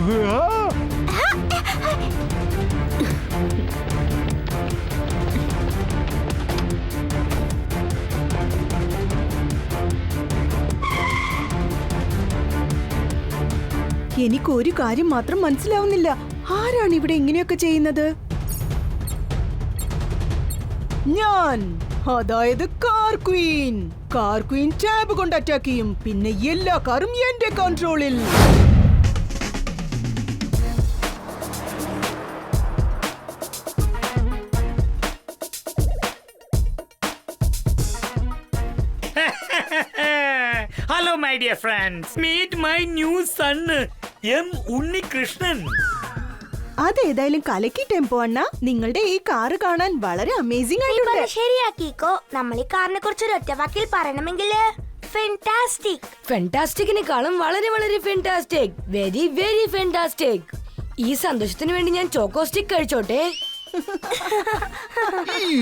എനിക്ക് ഒരു കാര്യം മാത്രം മനസ്സിലാവുന്നില്ല. ആരാണ് ഇവിടെ ഇങ്ങനെയൊക്കെ ചെയ്യുന്നത്? ഞാൻ, അതായത് car Queen. Car Queen tab കൊണ്ട് അറ്റാക്ക് ചെയ്യും. പിന്നെ എല്ലാ കാറും എന്റെ കൺട്രോളിൽ. Hello my dear friends. Meet my new son, M. Unnikrishnan. അതേതായാലും കലക്കി ടെമ്പോ അണ്ണ. നിങ്ങളുടെ ഈ കാറ് കാണാൻ വളരെ അമേസിംഗ് ആയിട്ടുണ്ട്. ശരിയാക്കിക്കോ. നമ്മൾ ഈ കാറിനെ കുറിച്ച് ഒരു ഒറ്റ വാക്കിൽ പറയണമെങ്കിൽ ഫാന്റാസ്റ്റിക്. ഫാന്റാസ്റ്റിക്കിനെക്കാളും വളരെ വളരെ ഫാന്റാസ്റ്റിക്. Very very fantastic. ഈ സന്തോഷത്തിന് വേണ്ടി ഞാൻ ചോക്കോ സ്റ്റിക്ക് കഴിച്ചോട്ടെ.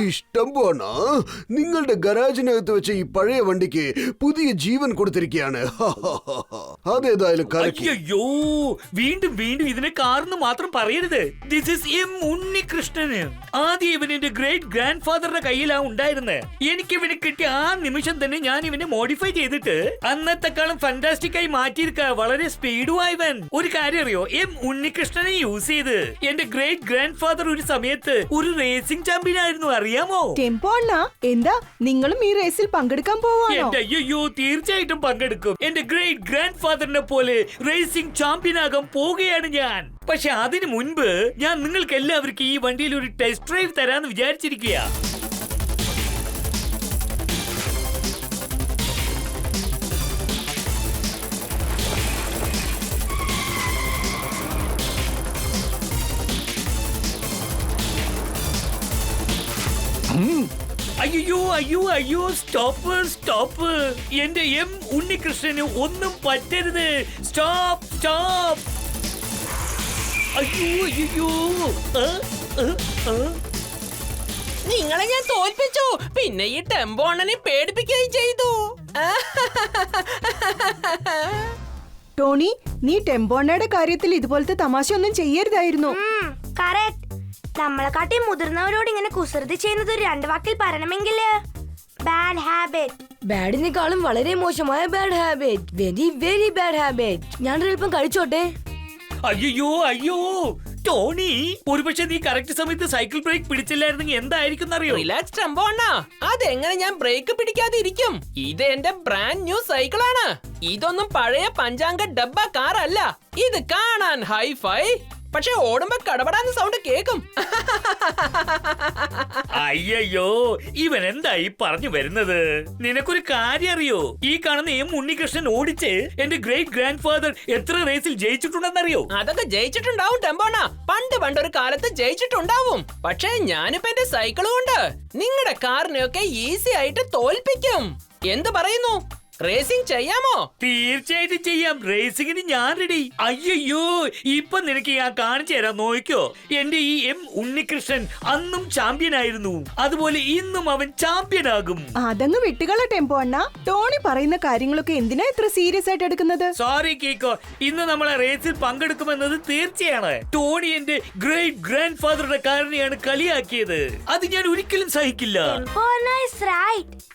ഇഷ്ടം പോണ നിങ്ങളുടെ ഗരാജിനകത്ത് വെച്ച ഈ പഴയ വണ്ടിക്ക് പുതിയ ജീവൻ കൊടുത്തിരിക്കുകയാണ്. അതേതായാലും അയ്യോ, വീണ്ടും വീണ്ടും ഇതിനെ കാർന്ന് മാത്രം പറയരുത്. ദിസ് ഇസ് എം ഉണ്ണികൃഷ്ണന്. ആദ്യം ഇവൻ എന്റെ ഗ്രേറ്റ് ഗ്രാൻഡ് ഫാദറിന്റെ കയ്യിലാ ഉണ്ടായിരുന്നത്. എനിക്ക് ഇവനെ കിട്ടിയ ആ നിമിഷം തന്നെ ഞാൻ ഇവനെ മോഡിഫൈ ചെയ്തിട്ട് അന്നത്തെക്കാളും ഫാന്റാസ്റ്റിക് ആയി മാറ്റിയിരിക്ക. വളരെ സ്പീഡുമായവൻ. ഒരു കാര്യം അറിയോ, എം ഉണ്ണികൃഷ്ണനെ യൂസ് ചെയ്ത് എന്റെ ഗ്രേറ്റ് ഗ്രാൻഡ് ഫാദർ ഒരു സമയത്ത് ഒരു റേസിംഗ് ചാമ്പ്യൻ ആയിരുന്നു, അറിയാമോ? ടെമ്പോ അണ്ണ, എന്താ നിങ്ങളും ഈ റേസിൽ പങ്കെടുക്കാൻ പോവാണോ? അയ്യോ, തീർച്ചയായിട്ടും പങ്കെടുക്കും. എന്റെ ഗ്രേറ്റ് ഗ്രാൻഡ് ഫാദറിനെ പോലെ റേസിംഗ് ചാമ്പ്യൻ ആകാൻ പോവുകയാണ് ഞാൻ. പക്ഷെ അതിനു മുൻപ് ഞാൻ നിങ്ങൾക്ക് എല്ലാവർക്കും ഈ വണ്ടിയിൽ ഒരു ടെസ്റ്റ് ഡ്രൈവ് തരാന്ന് വിചാരിച്ചിരിക്കുക. അയ്യോ, സ്റ്റോപ്പ്. എന്റെ എം ഉണ്ണികൃഷ്ണന് ഒന്നും പറ്റരുത്. സ്റ്റോപ്പ്. അയ്യോ. നിങ്ങളെ ഞാൻ തോൽപ്പിച്ചു. പിന്നെ ഈ ടെമ്പോ അണ്ണനെ പേടിപ്പിക്കുകയും ചെയ്തു. ടോണി, നീ ടെമ്പോ അണ്ണയുടെ കാര്യത്തിൽ ഇതുപോലത്തെ തമാശ ഒന്നും ചെയ്യരുതായിരുന്നു. കറക്റ്റ്. നമ്മളെക്കാട്ടി മുതിർന്നവരോട് ഇങ്ങനെ കുസൃതി ചെയ്യുന്നത് ഒരു രണ്ട് വാക്കിൽ പറയണമെങ്കിൽ ബാഡ് ഹാബിറ്റ്. ബാഡിനേക്കാളും വളരെ മോശമായ bad habit. Very very bad habit. ഞാനൊരൽപ്പം കഴിച്ചോട്ടെ. അയ്യോ ടോണി, ഒരുപക്ഷെ നീ കറക്റ്റ് സമയത്ത് സൈക്കിൾ ബ്രേക്ക് പിടിച്ചില്ലായിരുന്നെങ്കിൽ എന്തായിരിക്കും അറിയോ? റിലാക്സ് ടെമ്പോ അണ്ണാ, അതെങ്ങനെ ഞാൻ ബ്രേക്ക് പിടിക്കാതെ ഇരിക്കും? ഇത് എന്റെ ബ്രാൻഡ് ന്യൂ സൈക്കിളാണ്. ഇതൊന്നും പഴയ പഞ്ചാംഗ ഡബ്ബ കാർ അല്ല. ഇത് കാണാൻ ഹൈഫൈ, പക്ഷെ ഓടുമ്പോ കടപടാന്ന് സൗണ്ട് കേക്കും. അയ്യോ, ഇവൻ എന്തായി പറഞ്ഞു വരുന്നത്? നിനക്കൊരു കാര്യം അറിയോ? ഈ കാണുന്ന എം ഉണ്ണികൃഷ്ണൻ ഓടിച്ച് എന്റെ ഗ്രേറ്റ് ഗ്രാൻഡ് ഫാദർ എത്ര റേസിൽ ജയിച്ചിട്ടുണ്ടെന്നറിയോ? അതൊക്കെ ജയിച്ചിട്ടുണ്ടാവും ടെമ്പോണ. പണ്ടൊരു കാലത്ത് ജയിച്ചിട്ടുണ്ടാവും. പക്ഷെ ഞാനിപ്പോ എന്റെ സൈക്കിൾ കൊണ്ട് നിങ്ങളുടെ കാറിനെയൊക്കെ ഈസി ആയിട്ട് തോൽപ്പിക്കും. എന്ത് പറയുന്നു? റേസിംഗ് ചെയ്യാമോ? തീർച്ചയായിട്ടും ചെയ്യാം. റേസിംഗിന് ഞാൻ റെഡി. അയ്യോ, ഇപ്പൊ നിനക്ക് ഞാൻ കാണിച്ചു തരാം, നോക്കിയോ. എന്റെ ഈ എം ഉണ്ണികൃഷ്ണൻ അന്നും ചാമ്പ്യൻ ആയിരുന്നു, അതുപോലെ ഇന്നും അവൻ ചാമ്പ്യൻ ആകും. അതങ്ങ് വിട്ടുകള ടെമ്പോ അണ്ണ. ടോണി പറയുന്ന കാര്യങ്ങളൊക്കെ എന്തിനാ ഇത്ര സീരിയസ് ആയിട്ട് എടുക്കുന്നത്? സോറി കീക്കോ, ഇന്ന് നമ്മളെ റേസിൽ പങ്കെടുക്കുമെന്നത് തീർച്ചയാണ്. ടോണി എന്റെ ഗ്രേറ്റ് ഗ്രാൻഡ് ഫാദറുടെ കാരനെയാണ് കളിയാക്കിയത്. അത് ഞാൻ ഒരിക്കലും സഹിക്കില്ല.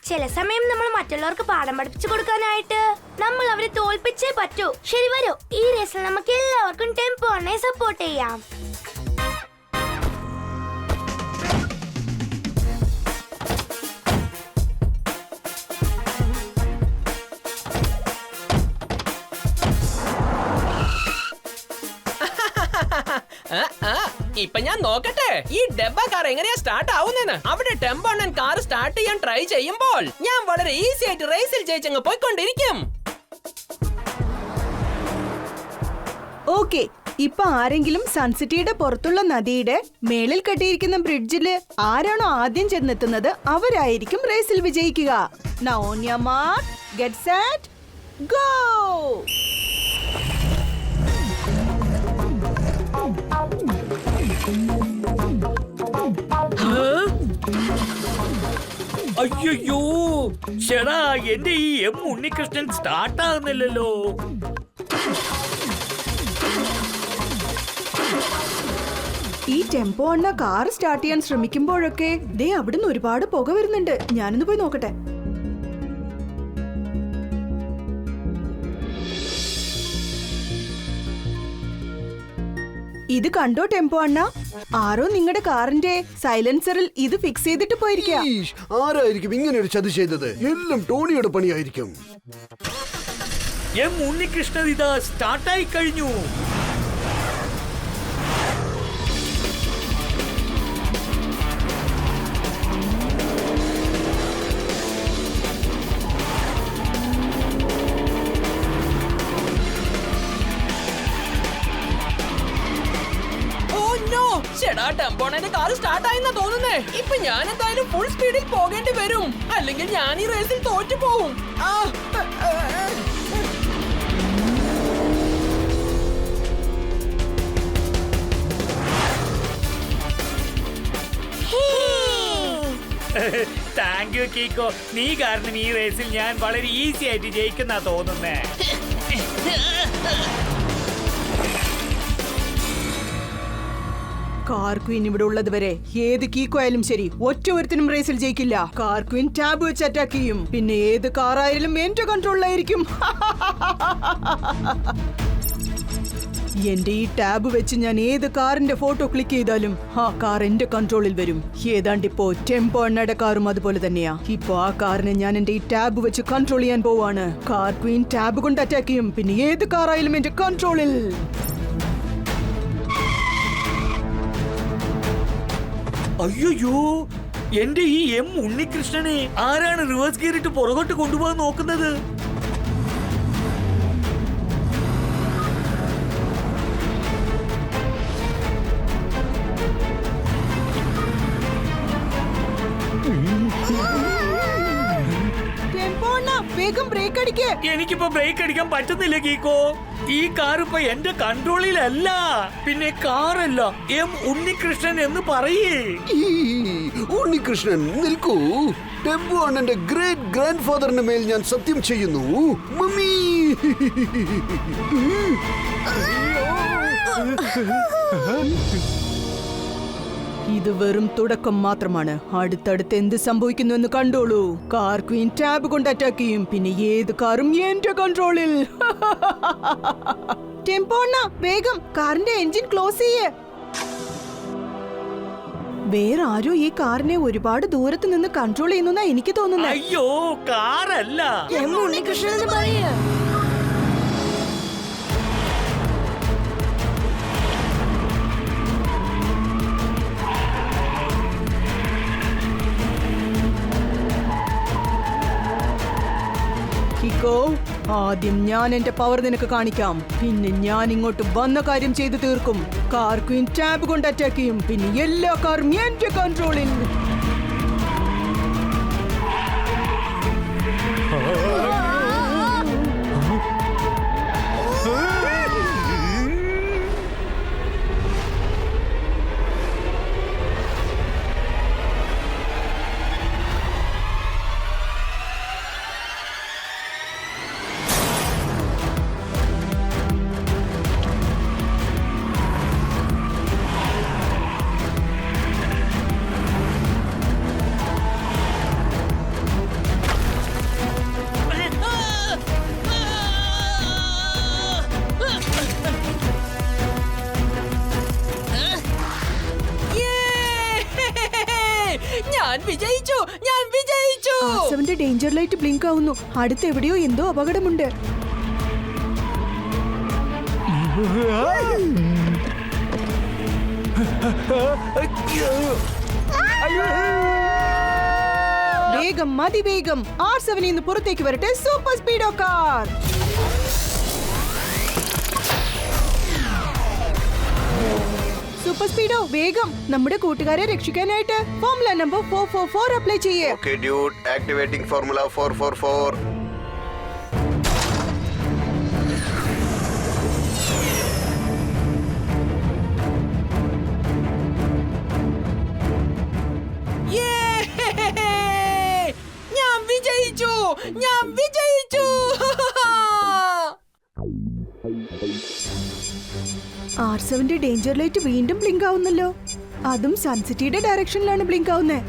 ചില സമയം നമ്മൾ മറ്റുള്ളവർക്ക് പാഠം പഠിപ്പിച്ചു കൊടുക്കാനായിട്ട് നമ്മൾ അവരെ തോൽപ്പിച്ചേ പറ്റൂ. ശരി, വരൂ, ഈ റേസിൽ നമുക്ക് എല്ലാവർക്കും ടെമ്പോ അണ്ണയെ സപ്പോർട്ട് ചെയ്യാം. ഇപ്പൊ ഞാൻ നോക്കട്ടെ ഈ ഡബ്ബ കാർ എങ്ങനെയാ സ്റ്റാർട്ട് ആവുന്നെന്ന്. അവിടെ ടെമ്പോ അണ്ണൻ കാർ സ്റ്റാർട്ട് ചെയ്യാൻ ട്രൈ ചെയ്യുമ്പോൾ ഞാൻ വളരെ ഈസി ആയിട്ട് റേസിൽ ജയിച്ചങ്ങ് പോയിക്കൊണ്ടിരിക്കും. ഓക്കെ, ഇപ്പൊ ആരെങ്കിലും സൺസിറ്റിയുടെ പുറത്തുള്ള നദിയുടെ മേളിൽ കെട്ടിയിരിക്കുന്ന ബ്രിഡ്ജില് ആരാണോ ആദ്യം ചെന്നെത്തുന്നത് അവരായിരിക്കും റേസിൽ വിജയിക്കുക. Now on your mark, get set, go! അയ്യോ, ചേടാ, എന്റെ ഈ എം ഉണ്ണികൃഷ്ണൻ സ്റ്റാർട്ട് ആകുന്നില്ലല്ലോ. ഈ ടെമ്പോ അണ്ണ കാർ സ്റ്റാർട്ട് ചെയ്യാൻ ശ്രമിക്കുമ്പോഴൊക്കെ ദേ അവിടുന്ന് ഒരുപാട് പുക വരുന്നുണ്ട്. ഞാനൊന്ന് പോയി നോക്കട്ടെ. ഇത് കണ്ടോ ടെമ്പോ അണ്ണ? ആരോ നിങ്ങളുടെ കാറിന്റെ സൈലൻസറിൽ ഇത് ഫിക്സ് ചെയ്തിട്ട് പോയിരിക്കുക. ഈഷ്, ആരായിരിക്കും ഇങ്ങനെ ഒരു ചതി ചെയ്തത്? എല്ലാം ടോണിയുടെ പണിയായിരിക്കും. എം ഉണ്ണികൃഷ്ണൻ ഇതാ സ്റ്റാർട്ടായി കഴിഞ്ഞു. ചേടാ ടെമ്പോണന്റെ കാർ സ്റ്റാർട്ട് ആയെന്നാ തോന്നുന്നേ. ഇപ്പൊ ഞാൻ എന്തായാലും ഫുൾ സ്പീഡിൽ പോകേണ്ടി വരും, അല്ലെങ്കിൽ ഞാൻ ഈ റേസിൽ തോറ്റു പോവും. Thank you Kicko. നീ കാരണം ഈ റേസിൽ ഞാൻ വളരെ ഈസി ആയിട്ട് ജയിക്കുന്ന തോന്നുന്നേ. കാർ ക്വീൻ ഇവിടെ ഉള്ളത് വരെ ഏത് കീക്കോ ആയാലും ശരി ഒറ്റ ഒരുത്തിനും റേസിൽ ജയിക്കില്ല. കാർ ക്വീൻ ടാബ് വെച്ച് അറ്റാക്ക് ചെയ്യും. പിന്നെ ഏത് കാറായാലും എന്റെ കൺട്രോളിലായിരിക്കും. എന്റെ ഈ ടാബ് വെച്ച് ഞാൻ ഏത് കാറിന്റെ ഫോട്ടോ ക്ലിക്ക് ചെയ്താലും ആ കാർ എന്റെ കൺട്രോളിൽ വരും. ഏതാണ്ടിപ്പോ ടെമ്പോ അണ്ണയുടെ കാറും അതുപോലെ തന്നെയാ. ഇപ്പൊ ആ കാറിനെ ഞാൻ എന്റെ ഈ ടാബ് വെച്ച് കൺട്രോൾ ചെയ്യാൻ പോവാണ്. കാർ ക്വീൻ ടാബ് കൊണ്ട് അറ്റാക്ക് ചെയ്യും. പിന്നെ ഏത് കാറായാലും എന്റെ കൺട്രോളിൽ. അയ്യോ, എന്റെ ഈ എം ഉണ്ണികൃഷ്ണനെ ആരാണ് റിവേഴ്സ് ഗിയറിട്ട് പുറകോട്ട് കൊണ്ടുപോകാൻ നോക്കുന്നത്? വേഗം ബ്രേക്ക് അടിക്കേ. എനിക്കിപ്പോ ബ്രേക്ക് അടിക്കാൻ പറ്റുന്നില്ല കീക്കോ. ഈ കാർ ഇപ്പൊ എന്റെ കൺട്രോളിലല്ല, പിന്നെ കാറല്ല, എം ഉണ്ണികൃഷ്ണൻ എന്ന് പറയേ. ഉണ്ണികൃഷ്ണൻ നിൽക്കൂ. ടെമ്പോ അണ്ണന്റെ ഗ്രേറ്റ് ഗ്രാൻഡ് ഫാദറിന്റെ മേൽ ഞാൻ സത്യം ചെയ്യുന്നു. മമ്മി, ഇത് വെറും തുടക്കം മാത്രമാണ്. അടുത്തടുത്ത് എന്ത് സംഭവിക്കുന്നു എന്ന് കണ്ടോളൂ. കാർ ക്വീൻ ടാബ് കൊണ്ട് അറ്റാക്ക് ചെയ്യും. പിന്നെ ഏത് കാറും എന്റെ കൺട്രോളിൽ. ടെമ്പോ അണ്ണ വേഗം കാറിന്റെ എഞ്ചിൻ ക്ലോസ് ചെയ്യേ. വേറെ ആരോ ഈ കാറിനെ ഒരുപാട് ദൂരത്ത് നിന്ന് കൺട്രോൾ ചെയ്യുന്ന എനിക്ക് തോന്നുന്നത്. അയ്യോ, കാറല്ല. എം ഉണ്ണികൃഷ്ണൻ എന്ന് പറയാ. കിക്കോ, ആദ്യം ഞാൻ എന്റെ പവർ നിനക്ക് കാണിക്കാം. പിന്നെ ഞാൻ ഇങ്ങോട്ട് വന്ന കാര്യം ചെയ്തു തീർക്കും. കാർ ക്വീൻ ടാബ് കൊണ്ട് അറ്റാക്ക് ചെയ്യും. പിന്നെ എല്ലാ കാറും എന്റെ കൺട്രോളിൽ. ആസവന്റെ ഡേഞ്ചർ ലൈറ്റ് ബ്ലിങ്ക് ആവുന്നു. അടുത്ത് എവിടെയോ എന്തോ അപകടമുണ്ട്. വേഗം, മതി വേഗം. R7 നിന്ന് പുറത്തേക്ക് വരട്ടെ സൂപ്പർ സ്പീഡോ കാർ. സൂപ്പർ സ്പീഡോ വേഗം നമ്മുടെ കൂട്ടുകാരെ രക്ഷിക്കാനായിട്ട് ഫോർമുല നമ്പർ 444 അപ്ലൈ ചെയ്യേ. Okay dude, activating formula 444. ഞാൻ വിജയിച്ചു. R7ന്റെ ഡേഞ്ചർ ലൈറ്റ് വീണ്ടും ബ്ലിങ്ക് ആവുന്നല്ലോ. അതും സൺസിറ്റിയുടെ ഡയറക്ഷനിലാണ് ബ്ലിങ്ക് ആവുന്നത്.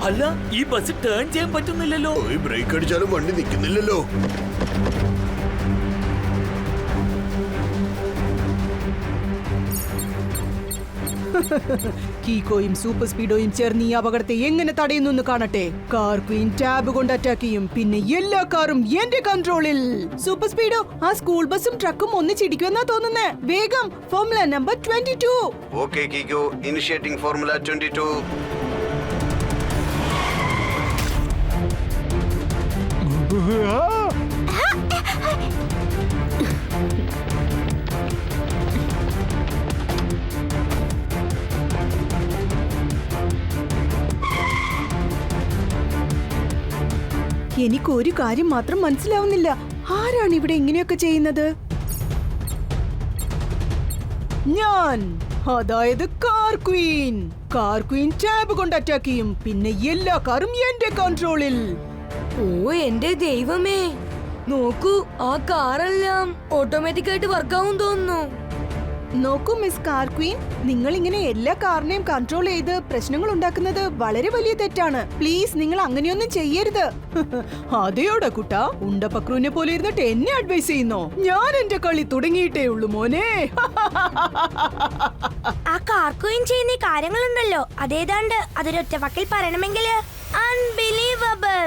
അല്ല, ഈ ബസ് ടേൺ ചെയ്യാൻ പറ്റുന്നില്ലല്ലോ. പോയി ബ്രേക്ക് അടിച്ചാലും വണ്ടി നിൽക്കുന്നില്ലല്ലോ. കീക്കോയും സൂപ്പർ സ്പീഡോയും ചേർന്ന് ഈ അപകടത്തെ എങ്ങനെ തടയുന്നു കാണട്ടെ. കാർ ക്വീൻ ടാബ് കൊണ്ട് അറ്റാക്ക് ചെയ്യും, പിന്നെ എല്ലാ കാറും എന്റെ കൺട്രോളിൽ. സൂപ്പർ സ്പീഡോ, ആ സ്കൂൾ ബസും ട്രക്കും ഒന്നിച്ചിടിക്കുമെന്നാ തോന്നുന്നേ. വേഗം formula number 22. Okay Kicko, initiating formula 22. എനിക്ക് ഒരു കാര്യം മാത്രം മനസ്സിലാവുന്നില്ല. ആരാണ് ഇവിടെ ഇങ്ങനെയൊക്കെ ചെയ്യുന്നത്? ഞാൻ, അതായത് car Queen. Car Queen tab കൊണ്ട് അറ്റാക്ക് ചെയ്യും, പിന്നെ എല്ലാ കാറും എന്റെ കൺട്രോളിൽ. ഓ എന്റെ ദൈവമേ, നോക്കൂ, ആ കാറെല്ലാം ഓട്ടോമാറ്റിക് ആയിട്ട് വർക്കാവും തോന്നുന്നു. നോക്കൂ മിസ് കാർ ക്വീൻ, നിങ്ങൾ ഇങ്ങനെ എല്ലാ കാറിനെയും കൺട്രോൾ ചെയ്ത് പ്രശ്നങ്ങൾ ഉണ്ടാക്കുന്നത് വളരെ വലിയ തെറ്റാണ്. പ്ലീസ്, നിങ്ങൾ അങ്ങനെയൊന്നും ചെയ്യരുത്. അതെയോടാ കുട്ടാ, ഉണ്ടപ്പക്രൂനെ പോലെ ഇരുന്നിട്ട് എന്നെ അഡ്വൈസ് ചെയ്യുന്നോ? ഞാൻ എന്റെ കളി തുടങ്ങിയിട്ടേ ഉള്ളൂ മോനെ. ആ കാർക്കുകയും ചെയ്യുന്ന ഈ കാര്യങ്ങളുണ്ടല്ലോ, അതേതാണ്ട് അതൊരൊറ്റ വാക്കിൽ പറയണമെങ്കിൽ അൺബിലീവബിൾ.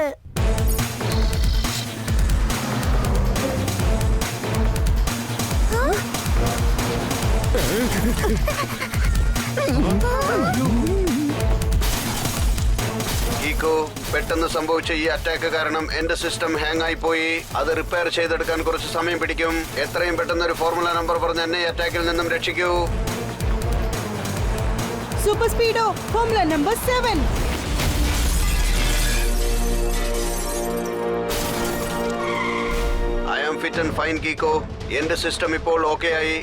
കീക്കോ, പെട്ടെന്ന് സംഭവിച്ച ഈ അറ്റാക്ക് കാരണം എന്റെ സിസ്റ്റം ഹാങ് ആയി പോയി. അത് റിപ്പയർ ചെയ്തെടുക്കാൻ കുറച്ച് സമയം പിടിക്കും. എത്രയും പെട്ടെന്ന് ഒരു ഫോർമുല നമ്പർ പറഞ്ഞ് എന്നെ ഈ അറ്റാക്കിൽ നിന്നും രക്ഷിക്കൂ. Super Speedo, formula number 7. I am fit and fine Kicko. എന്റെ സിസ്റ്റം ഇപ്പോൾ ഓക്കെ ആയി.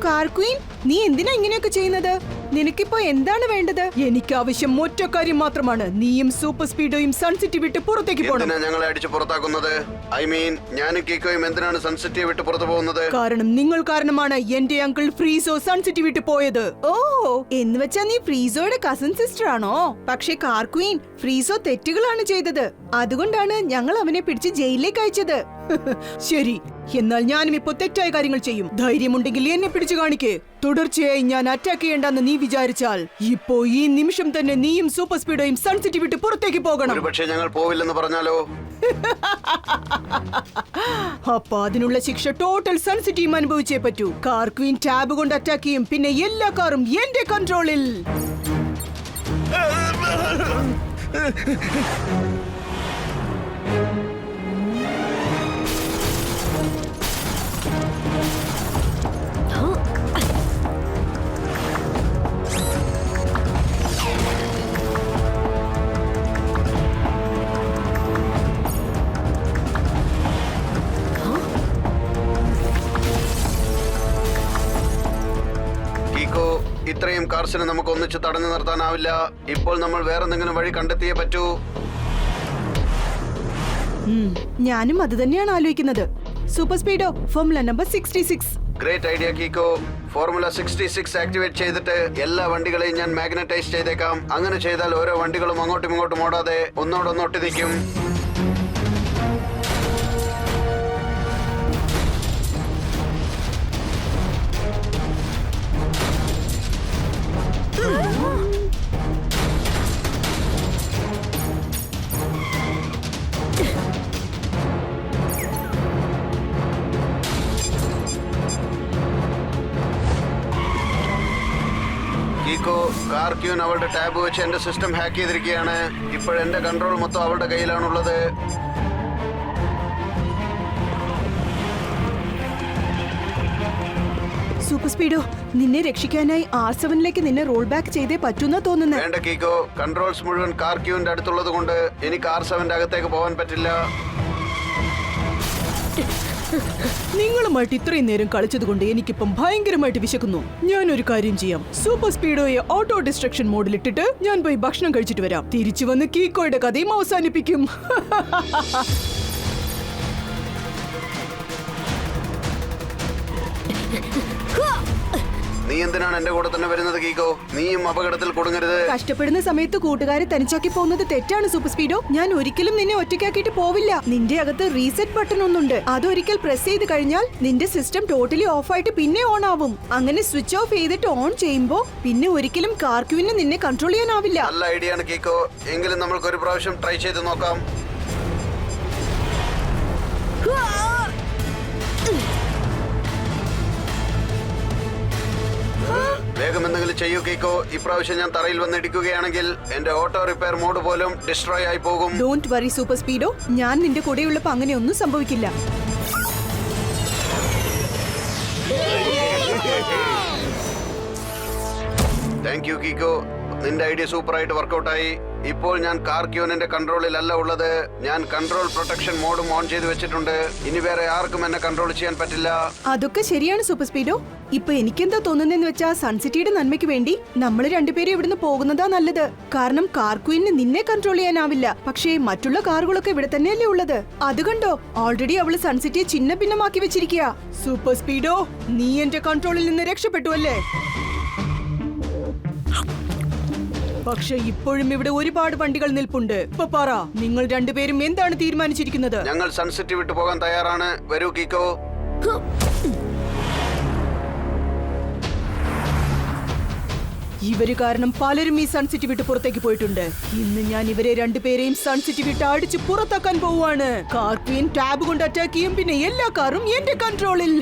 കാർ ക്വീൻ, നീ എന്തിനാ ഇങ്ങനെയൊക്കെ ചെയ്യുന്നത്? നിനക്കിപ്പോ എന്താണ് വേണ്ടത്? എനിക്ക് ആവശ്യം ഒറ്റ കാര്യം മാത്രമാണ്. നീയും സൂപ്പർ സ്പീഡോയും സൺസിറ്റി വിട്ട് പുറത്തേക്ക് പോകണം. എന്തിനാ ഞങ്ങളെ അടിച്ച് പുറത്താക്കുന്നത്? ഐ മീൻ, ഞാനും കീക്കോയും എന്തിനാണ് സൺസിറ്റിയെ വിട്ട് പുറത്തു പോകുന്നത്? കാരണം നിങ്ങൾ കാരണമാണ് എന്റെ അങ്കിൾ ഫ്രീസോ സൺസിറ്റി വിട്ട് പോയത്. ഓ, എന്ന് വെച്ചാ നീ ഫ്രീസോയുടെ കസിൻ സിസ്റ്റർ ആണോ? പക്ഷേ കാർ ക്വീൻ, ഫ്രീസോ തെറ്റുകളാണ് ചെയ്തത്. അതുകൊണ്ടാണ് ഞങ്ങൾ അവനെ പിടിച്ച് ജയിലിലേക്ക് അയച്ചത്. ശരി, എന്നാൽ ഞാനും ഇപ്പോ തെറ്റായ കാര്യങ്ങൾ ചെയ്യും. ധൈര്യമുണ്ടെങ്കിൽ എന്നെ പിടിച്ചു കാണിക്കേ. തുടർച്ചയായി ഞാൻ അറ്റാക്ക് ചെയ്യേണ്ടെന്ന് നീ വിചാരിച്ചാൽ ഇപ്പോ ഈ നിമിഷം തന്നെ നീയും സൂപ്പർ സ്പീഡോയും സൺസിറ്റി വിട്ട് പുറത്തേക്ക് പോകണം. ഒരുപക്ഷെ ഞങ്ങൾ പോവില്ലെന്ന് പറഞ്ഞാലോ? അപ്പൊ അതിനുള്ള ശിക്ഷ ടോട്ടൽ സൺസിറ്റിയും അനുഭവിച്ചേ പറ്റൂ. കാർ ക്വീൻ ടാബ് കൊണ്ട് അറ്റാക്ക് ചെയ്യും, പിന്നെ എല്ലാ കാറും എന്റെ കൺട്രോളിൽ. ഇത്രയും കാർസിനെ നമുക്ക് ഒന്നിച്ച് തടഞ്ഞു നിർത്താനാവില്ല. ഇപ്പോൾ നമ്മൾ വേറെ എന്തെങ്കിലും വഴി കണ്ടെത്തിയേ പറ്റൂ. ഞാനും അത് തന്നെയാണ് ആലോചിക്കുന്നത്. Super Speedo, formula number 66. Great idea Kicko. Formula 66 activate ചെയ്തിട്ട് എല്ലാ വണ്ടികളെയും ഞാൻ മാഗ്നറ്റൈസ് ചെയ്തേക്കാം. അങ്ങനെ ചെയ്താൽ ഓരോ വണ്ടികളും അങ്ങോട്ടും ഇങ്ങോട്ടും ഓടാതെ ഒന്നോടൊന്നൊട്ടി നിൽക്കും. കാർ ക്യൂൻ അവളുടെ ടാബ് വെച്ച് എന്റെ സിസ്റ്റം ഹാക്ക് ചെയ്തിരിക്കുകയാണ്. ഇപ്പോഴെന്റെ കൺട്രോൾ മൊത്തം അവളുടെ കയ്യിലാണുള്ളത്. സൂപ്പർ സ്പീഡോ, നിന്നെ രക്ഷിക്കാനായി R7ലേക്ക് നിന്നെ റോൾ ബാക്ക് ചെയ്തേ പറ്റൂന്നാ തോന്നുന്നത്. വേണ്ട കീക്കോ, കൺട്രോൾസ് മുഴുവൻ കാർ ക്യൂവിന്റെ അടുത്തുള്ളത് കൊണ്ട് എനിക്ക് R7ന്റെ അകത്തേക്ക് പോകാൻ പറ്റില്ല. നിങ്ങളുമായിട്ട് ഇത്രയും നേരം കളിച്ചതുകൊണ്ട് എനിക്കിപ്പം ഭയങ്കരമായിട്ട് വിശക്കുന്നു. ഞാനൊരു കാര്യം ചെയ്യാം, സൂപ്പർ സ്പീഡോയെ ഓട്ടോ ഡിസ്ട്രക്ഷൻ മോഡിലിട്ടിട്ട് ഞാൻ പോയി ഭക്ഷണം കഴിച്ചിട്ട് വരാം. തിരിച്ചു വന്ന് കീക്കോയുടെ കഥയും അവസാനിപ്പിക്കും. നീ എന്തിനാണ് എന്റെ കൂടെ തന്നെ വരുന്നത് കീക്കോ? നീയും അപകടത്തിൽ കുടുങ്ങരുത്. കഷ്ടപ്പെടുന്ന സമയത്ത് കൂട്ടുകാരെ തനിച്ചാക്കി പോകുന്നത് തെറ്റാണ് സൂപ്പർ സ്പീഡോ. ഞാൻ ഒരിക്കലും നിന്നെ ഒറ്റയ്ക്കാക്കിയിട്ട് പോവില്ല. നിന്റെ അകത്ത് റീസെറ്റ് ബട്ടൺ ഒന്നുണ്ട്. അതൊരിക്കൽ പ്രസ് ചെയ്ത് കഴിഞ്ഞാൽ നിന്റെ സിസ്റ്റം ടോട്ടലി ഓഫ് ആയിട്ട് പിന്നെ ഓൺ ആവും. അങ്ങനെ സ്വിച്ച് ഓഫ് ചെയ്തിട്ട് ഓൺ ചെയ്യുമ്പോ പിന്നെ ഒരിക്കലും കാർക്യൂവിന് നിന്നെ കൺട്രോൾ ചെയ്യാനാവില്ല. നല്ല ഐഡിയ ആണ് കീക്കോ. എങ്കിലും നമ്മൾക്ക് ഒരു പ്രാവശ്യം ട്രൈ ചെയ്ത് നോക്കാം. വേഗം എന്തെങ്കിലും ചെയ്യൂ കീക്കോ. ഇപ്രാവശ്യം ഞാൻ തറയിൽ വന്ന് ഇടിക്കുകയാണെങ്കിൽ എന്റെ ഓട്ടോ റിപ്പയർ മോഡ് പോലും ഡിസ്ട്രോയ് ആയി പോകും. ഡോണ്ട് വറി സൂപ്പർ സ്പീഡോ, ഞാൻ നിന്റെ കൂടെയുള്ളപ്പോ അങ്ങനെയൊന്നും സംഭവിക്കില്ല. Thank you Kicko. നിന്റെ ഐഡിയ സൂപ്പറായിട്ട് വർക്കൗട്ടായി. ഇപ്പോൾ ഞാൻ കാർക്യൂനിന്റെ കൺട്രോളിലല്ല ഉള്ളത്. ഞാൻ കൺട്രോൾ പ്രൊട്ടക്ഷൻ മോഡും ഓൺ ചെയ്ത് വെച്ചിട്ടുണ്ട്. ഇനി വേറെ ആർക്കും എന്നെ കൺട്രോൾ ചെയ്യാൻ പറ്റില്ല. അതൊക്കെ ശരിയാണ് സൂപ്പർ സ്പീഡോ. ഇപ്പൊ എനിക്കെന്താ തോന്നുന്നതെന്ന് വെച്ചാ സൺസിറ്റിയുടെ നന്മയ്ക്ക് വേണ്ടി നമ്മൾ രണ്ടുപേരും ഇവിടുന്ന് പോകുന്നതാ നല്ലത്. കാരണം കാർക്യൂവിന് നിന്നെ കൺട്രോൾ ചെയ്യാനാവില്ല. പക്ഷേ മറ്റുള്ള കാറുകളൊക്കെ ഇവിടെ തന്നെയല്ലേ ഉള്ളത്. അത് കണ്ടോ, ഓൾറെഡി അവള് സൺസിറ്റിയെ ചിന്ന ഭിന്നമാക്കി വെച്ചിരിക്കുക. സൂപ്പർ സ്പീഡോ, നീ എന്റെ കൺട്രോളിൽ നിന്ന് രക്ഷപ്പെട്ടു അല്ലേ? പക്ഷെ ഇപ്പോഴും ഇവിടെ ഒരുപാട് വണ്ടികൾ നിൽപ്പുണ്ട്. ഇപ്പൊ പറ, നിങ്ങൾ രണ്ടുപേരും എന്താണ് തീരുമാനിച്ചിരിക്കുന്നത്? ഞങ്ങൾ സൺസിറ്റി വിട്ടു പോകാൻ തയ്യാറാണ്. വരൂ കീക്കോ. ഇവര് കാരണം പലരും ഈ സൺസിറ്റി വിട്ട് പുറത്തേക്ക് പോയിട്ടുണ്ട്. ഇന്ന് ഞാൻ ഇവരെ രണ്ടുപേരെയും സൺസിറ്റി വിട്ട് അടിച്ച് പുറത്താക്കാൻ പോവാണ്. കാർക്വീൻ ടാബ് കൊണ്ട് അറ്റാക്ക് ചെയ്യും. പിന്നെ എല്ലാ കാറും എന്റെ കൺട്രോളിൽ.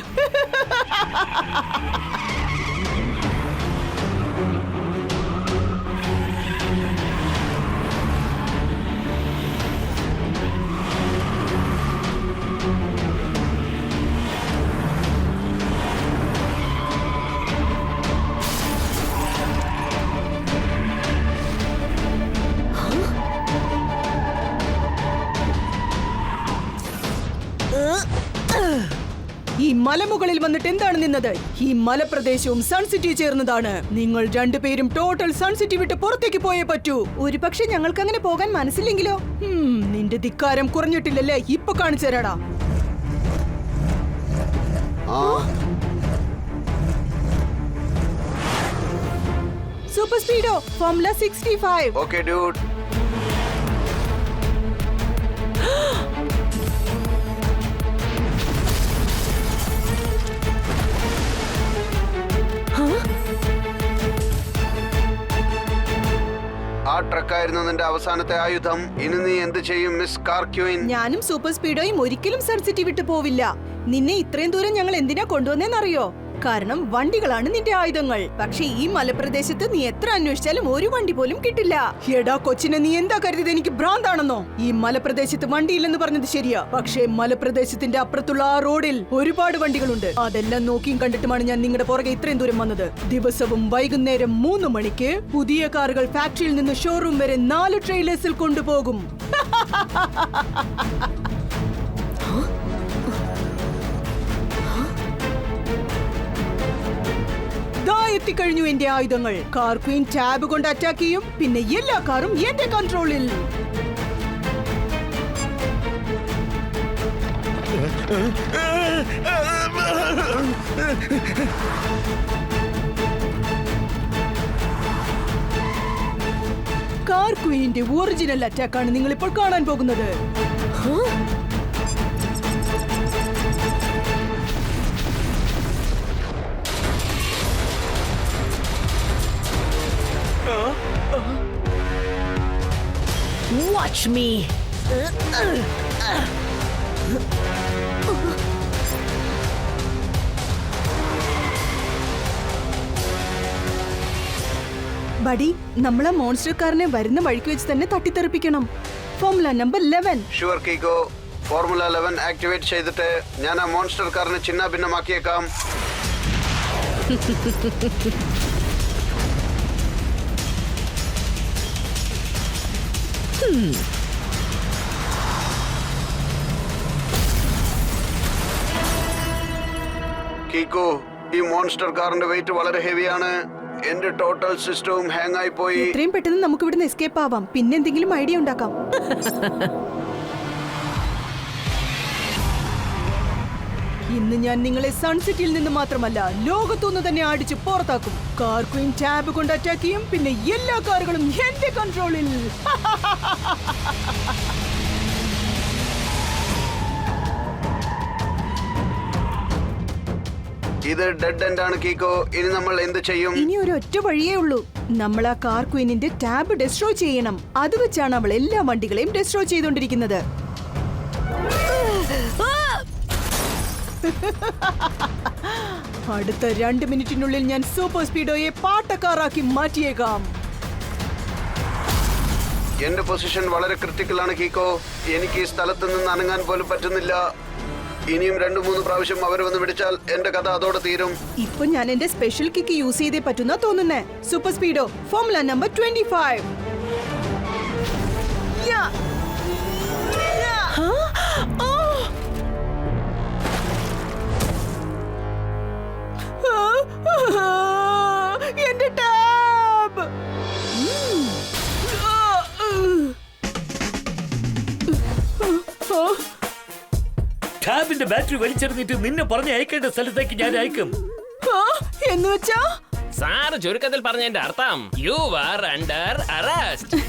ഈ മലമുകളിൽ വന്നിട്ട് എന്താണ് നിന്നത്? ഈ മലപ്രദേശവും സൺസിറ്റി ചേർന്നതാണ്. നിങ്ങൾ രണ്ടുപേരും ടോട്ടൽ സൺസിറ്റി വിട്ട് പുറത്തേക്ക് പോയേ പറ്റൂ. ഒരു പക്ഷെ ഞങ്ങൾക്ക് അങ്ങനെ പോകാൻ മനസ്സില്ലെങ്കിലോ? നിന്റെ ധിക്കാരം കുറഞ്ഞിട്ടില്ലല്ലേ? ഇപ്പൊ കാണിച്ചു തരാടാ. Super Speedo formula 65. Okay dude. ആ ട്രക്കായിരുന്നു നിന്റെ അവസാനത്തെ ആയുധം. ഇനി നീ എന്ത് ചെയ്യും മിസ് കാർക്യൂൻ? ഞാനും സൂപ്പർ സ്പീഡോയും ഒരിക്കലും സൺസിറ്റി വിട്ടു പോവില്ല. നിന്നെ ഇത്രയും ദൂരം ഞങ്ങൾ എന്തിനാ കൊണ്ടുവന്നേന്നറിയോ? കാരണം വണ്ടികളാണ് നിന്റെ ആയുധങ്ങൾ. പക്ഷെ ഈ മലപ്രദേശത്ത് നീ എത്ര അന്വേഷിച്ചാലും ഒരു വണ്ടി പോലും കിട്ടില്ല. എടാ കൊച്ചിനെ, നീ എന്താ കരുതിയത് എനിക്ക് ഭ്രാന്താണെന്നോ? ഈ മലപ്രദേശത്ത് വണ്ടിയില്ലെന്ന് പറഞ്ഞത് ശരിയാ. പക്ഷേ മലപ്രദേശത്തിന്റെ അപ്പുറത്തുള്ള ആ റോഡിൽ ഒരുപാട് വണ്ടികളുണ്ട്. അതെല്ലാം നോക്കിയും കണ്ടിട്ടുമാണ് ഞാൻ നിങ്ങളുടെ പുറകെ ഇത്രയും ദൂരം വന്നത്. ദിവസവും വൈകുന്നേരം 3 മണിക്ക് പുതിയ കാറുകൾ ഫാക്ടറിയിൽ നിന്ന് ഷോറൂം വരെ 4 ട്രെയിലേഴ്സിൽ കൊണ്ടുപോകും. എത്തിക്കഴിഞ്ഞു എന്റെ ആയുധങ്ങൾ. കാർക്വീൻ ടാബ് കൊണ്ട് അറ്റാക്ക് ചെയ്യും. പിന്നെ എല്ലാ കാറും എന്റെ കൺട്രോളിൽ. കാർക്വീനിന്റെ ഒറിജിനൽ അറ്റാക്കാണ് നിങ്ങൾ ഇപ്പോൾ കാണാൻ പോകുന്നത്. Watch me. ബഡി, നമ്മളെ മോൺസ്റ്റർ കാറിനെ വരുന്ന വഴിക്ക് വെച്ച് തന്നെ തട്ടിത്തെറിപ്പിക്കണം. Formula number 11. Sure Kicko. Formula 11 activate ചെയ്തിട്ട് ഞാൻ ആ മോൺസ്റ്റർ കാറിനെ ചിന്ന ഭിന്നമാക്കിയേക്കാം. കീക്കോ, ഈ മോൺസ്റ്റർ കാറിന്റെ വെയിറ്റ് വളരെ ഹെവിയാണ്. എന്റെ ടോട്ടൽ സിസ്റ്റവും ഹാങ് ആയി പോയി. എത്രയും പെട്ടെന്ന് നമുക്ക് ഇവിടുന്ന് എസ്കേപ്പ് ആവാം. പിന്നെ എന്തെങ്കിലും ഐഡിയ ഉണ്ടാക്കാം. ഇന്ന് ഞാൻ നിങ്ങളെ സൺസിറ്റിയിൽ നിന്ന് മാത്രമല്ല ലോകത്തുനിന്ന് തന്നെ അടിച്ച് പുറത്താക്കും. കാർ ക്വീൻ ടാബ് കൊണ്ട് അറ്റാക്ക് ചെയ്യും. പിന്നെ എല്ലാ കാറുകളും എന്റെ കൺട്രോളിൽ. ഇത് ഡെഡ് എൻഡ് ആണ് കീക്കോ. ഇനി നമ്മൾ എന്ത് ചെയ്യും? ഇനി ഒരു ഒറ്റ വഴിയേ ഉള്ളൂ. നമ്മൾ ആ കാർ ക്വീനിന്റെ ടാബ് ഡെസ്ട്രോയ് ചെയ്യണം. അത് വെച്ചാണ് അവൾ എല്ലാ വണ്ടികളെയും ഡെസ്ട്രോയ് ചെയ്തോണ്ടിരിക്കുന്നത്. അടുത്ത 2 മിനിറ്റിനുള്ളിൽ ഞാൻ സൂപ്പർ സ്പീഡോയെ പാട്ടക്കാറാക്കി മാറ്റിയേക്കാം. എന്റെ പൊസിഷൻ വളരെ ക്രിട്ടിക്കൽ ആണ് കീക്കോ. എനിക്ക് ഈ സ്ഥലത്ത് നിന്ന് അനങ്ങാൻ പോലും പറ്റുന്നില്ല. ഇനിയും 2-3 പ്രാവശ്യം അവർ വന്ന് പിടിച്ചാൽ എന്റെ കഥ അതോടെ തീരും. ഇപ്പൊ ഞാൻ എന്റെ സ്പെഷ്യൽ കിക്ക് യൂസ് ചെയ്തേ പറ്റുന്ന തോന്നുന്നേ. Super Speedo formula number 25. Yeah. Yeah. ആ. എന്റെ ടാബ്. ടാബിന്റെ ബാറ്ററി വലിച്ചെറിഞ്ഞിട്ട് നിന്നെ പറഞ്ഞ് അയക്കേണ്ട സ്ഥലത്തേക്ക് ഞാൻ അയക്കും. എന്ന് വെച്ചാ സാറ് ചുരുക്കത്തിൽ പറഞ്ഞതിന്റെ അർത്ഥം യു ആർ അണ്ടർ അറസ്റ്റ്.